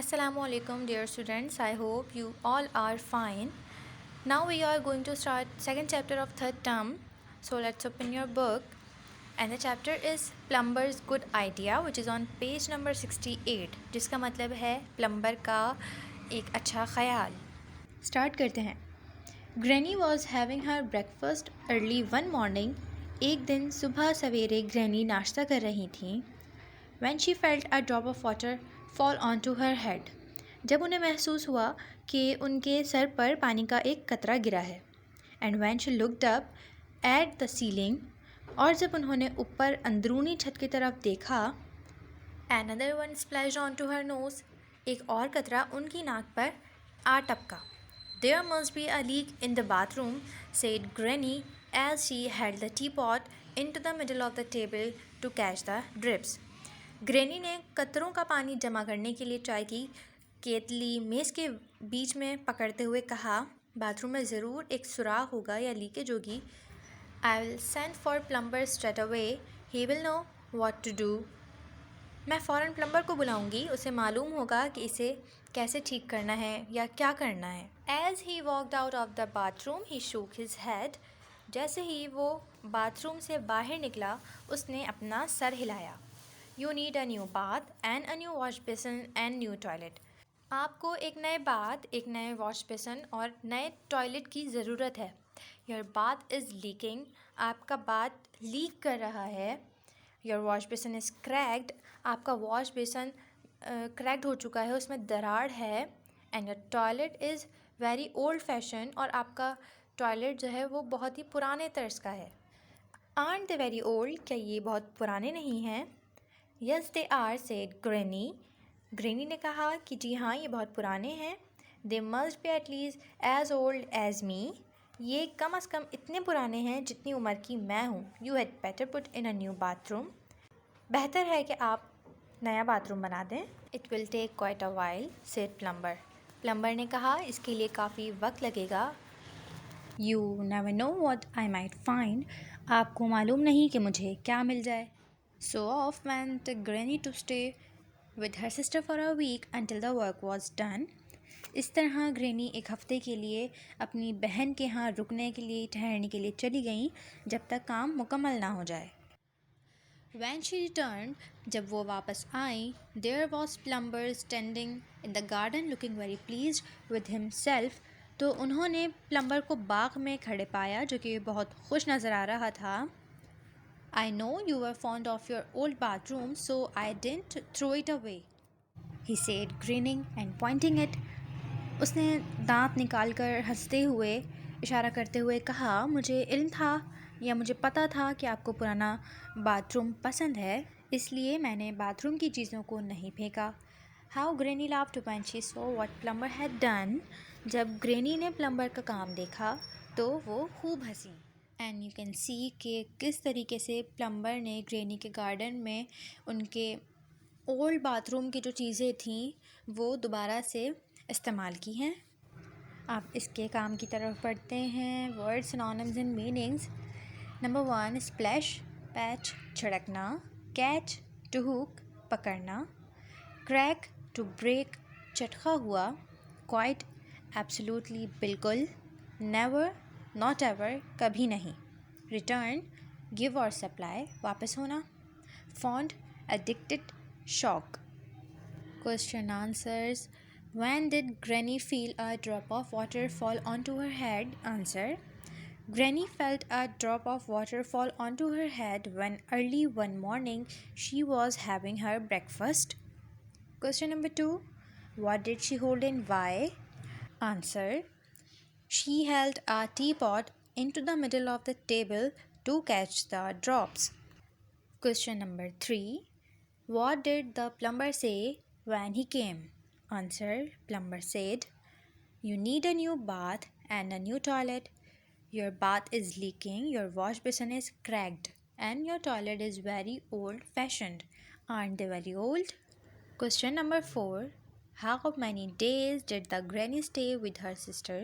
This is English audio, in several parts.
Assalamualaikum dear students. I hope you all are fine. Now we are going to start second chapter of third term. So let's open your book. And the chapter is Plumber's Good Idea which is on page number 68 जिसका मतलब है plumber का एक अच्छा ख्याल. Start करते हैं. Granny was having her breakfast early one morning. एक दिन सुबह सवेरे ग्रैनी नाश्ता कर रही थीं. When she felt a drop of water fall onto her head. जब उन्हें महसूस हुआ कि उनके सर पर पानी का एक कतरा गिरा है. And when she looked up at the ceiling. और जब उन्होंने ऊपर अंदरूनी छत की तरफ देखा. Another one splashed onto her nose. एक और कतरा उनकी नाक पर आ टपका. There must be a leak in the bathroom, said Granny as she held the teapot into the middle of the table to catch the drips. Granny ने कतरों का पानी जमा करने के लिए चाय की केतली मेज़ के बीच में पकड़ते हुए कहा, बाथरूम में ज़रूर एक सुराख होगा या लीकेज होगी. I will send for plumber straight away. He will know what to do. मैं फ़ौरन प्लम्बर को बुलाऊंगी, उसे मालूम होगा कि इसे कैसे ठीक करना है या क्या करना है. As he walked out of the bathroom he shook his head. जैसे ही वो बाथरूम से बाहर निकला उसने अपना सर हिलाया. You need a new bath and a new wash basin and new toilet. आपको एक नए बाथ, एक नए वॉश बेसन और नए टॉयलेट की ज़रूरत है. Your bath is leaking. आपका बाथ लीक कर रहा है. Your wash basin is cracked. आपका वॉश बेसन क्रैक्ड हो चुका है, उसमें दरार है. And your toilet is very old fashioned. और आपका टॉयलेट जो है वो बहुत ही पुराने तर्ज का है. Aren't they very old? क्या ये बहुत पुराने नहीं हैं? Yes they are, said Granny. Granny ने कहा कि जी हाँ ये बहुत पुराने हैं. They must be at least as old as me. ये कम से कम इतने पुराने हैं जितनी उम्र की मैं हूँ. You had better put in a new bathroom. बेहतर है कि आप नया बाथरूम बना दें. It will take quite a while, said plumber. Plumber ने कहा इसके लिए काफ़ी वक्त लगेगा. You never know what I might find. आपको मालूम नहीं कि मुझे क्या मिल जाए. So off went Granny to stay with her sister for a week until the work was done. इस तरह ग्रैनी एक हफ़्ते के लिए अपनी बहन के यहाँ रुकने के लिए ठहरने के लिए चली गई जब तक काम मुकम्मल ना हो जाए. When she returned, जब वो वापस आई, there was plumber standing in the garden looking very pleased with himself. तो उन्होंने प्लम्बर को बाग में खड़े पाया जो कि बहुत खुश नज़र आ रहा था. I know you were fond of your old bathroom, so I didn't throw it away, he said, grinning and pointing it. उसने दांत निकालकर हंसते हुए इशारा करते हुए कहा, मुझे इल्म था या मुझे पता था कि आपको पुराना बाथरूम पसंद है, इसलिए मैंने बाथरूम की चीज़ों को नहीं फेंका. How Granny laughed when she saw what plumber had done. जब ग्रैनी ने प्लम्बर का काम देखा तो वो खूब हंसी. एंड यू कैन सी कि किस तरीके से प्लम्बर ने ग्रैनी के गार्डन में उनके ओल्ड बाथरूम की जो चीज़ें थीं वो दोबारा से इस्तेमाल की हैं. आप इसके काम की तरफ पढ़ते हैं. Words synonyms and meanings. Number 1 splash patch छिड़कना. कैच टू हुक पकड़ना. क्रैक टू ब्रेक चटका हुआ. क्वाइट एब्सोल्युटली बिल्कुल. नेवर नॉट एवर कभी नहीं. रिटर्न गिव और सप्लाई वापस होना. Fond addicted shock. Question answers. When did Granny feel a drop of water fall onto her head? Answer. Granny felt a drop of water fall onto her head when early one morning she was having her breakfast. Question number 2. What did she hold and why? Answer. She held a teapot into the middle of the table to catch the drops. Question number 3. What did the plumber say when he came? Answer. Plumber said, you need a new bath and a new toilet. Your bath is leaking, your wash basin is cracked, and your toilet is very old-fashioned. Aren't they very old? Question number 4. How many days did the granny stay with her sister?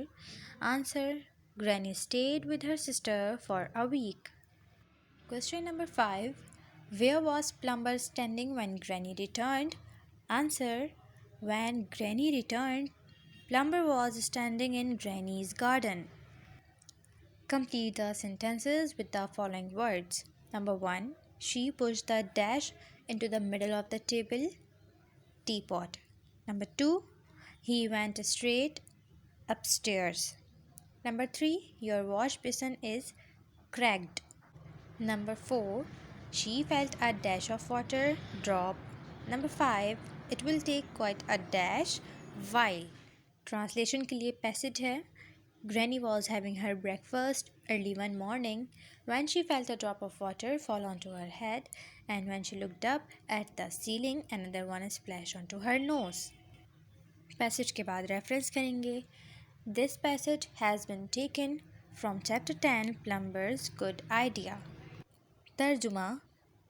Answer. Granny stayed with her sister for a week. Question number 5. Where was plumber standing when Granny returned? Answer. When Granny returned, Plumber was standing in Granny's garden. Complete the sentences with the following words. Number 1. She pushed the dash into the middle of the table teapot. Number 2. He went straight upstairs. Number 3. Your wash basin is cracked. Number 4. She felt a dash of water drop. Number 5. It will take quite a dash while. Translation के लिए passage है. Granny was having her breakfast early one morning when she felt a drop of water fall onto her head, and when she looked up at the ceiling, another one splashed onto her nose. Passage के बाद reference करेंगे. This passage has been taken from chapter 10 Plumber's Good Idea. तर्जुमा.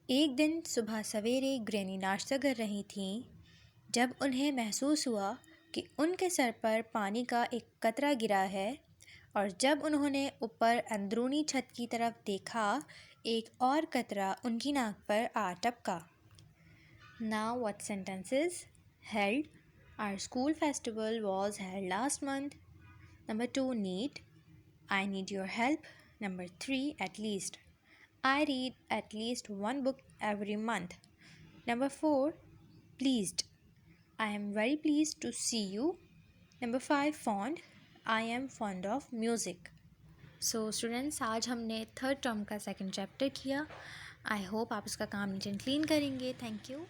एक दिन सुबह सवेरे granny नाश्ता कर रही थीं जब उन्हें महसूस हुआ कि उनके सर पर पानी का एक कतरा गिरा है, और जब उन्होंने ऊपर अंदरूनी छत की तरफ देखा, एक और कतरा उनकी नाक पर आ टपका. Now what sentences? Held. Our school festival was held last month. Number 2, need. I need your help. Number 3, at least. I read at least one book every month. Number 4, pleased. I am very pleased to see you. Number 5, fond. I am fond of music. So students, आज हमने third term का second chapter किया. I hope आप इसका काम neat and clean करेंगे. Thank you.